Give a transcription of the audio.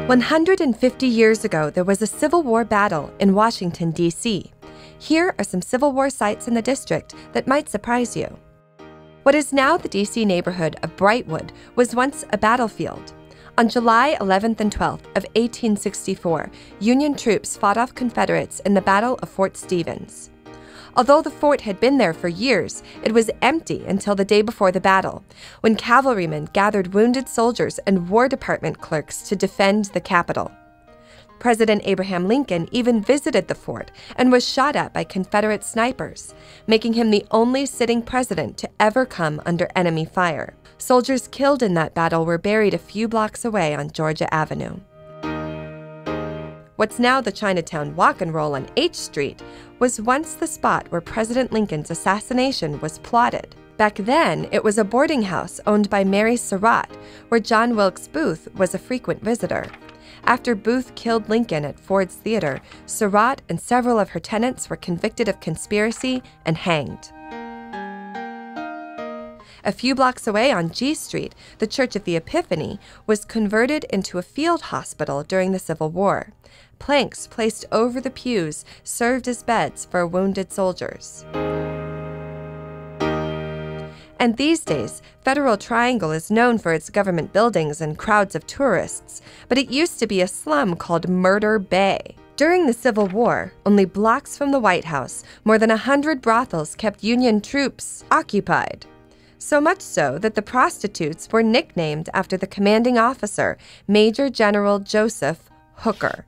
150 years ago, there was a Civil War battle in Washington, D.C. Here are some Civil War sites in the district that might surprise you. What is now the D.C. neighborhood of BRIGHTWOOD was once a battlefield. On July 11th and 12th of 1864, Union troops fought off Confederates in the Battle of Fort Stevens. Although the fort had been there for years, it was empty until the day before the battle, when cavalrymen gathered wounded soldiers and War Department clerks to defend the capital. President Abraham Lincoln even visited the fort and was shot at by Confederate snipers, making him the only sitting president to ever come under enemy fire. Soldiers killed in that battle were buried a few blocks away on Georgia Avenue. What's now the Chinatown Wok and Roll on H Street was once the spot where President Lincoln's assassination was plotted. Back then, it was a boarding house owned by Mary Surratt, where John Wilkes Booth was a frequent visitor. After Booth killed Lincoln at Ford's Theater, Surratt and several of her tenants were convicted of conspiracy and hanged. A few blocks away on G Street, the Church of the Epiphany was converted into a field hospital during the Civil War. Planks placed over the pews served as beds for wounded soldiers. And these days, Federal Triangle is known for its government buildings and crowds of tourists, but it used to be a slum called Murder Bay. During the Civil War, only blocks from the White House, more than 100 brothels kept Union troops occupied. So much so that the prostitutes were nicknamed after the commanding officer, Major General Joseph Hooker.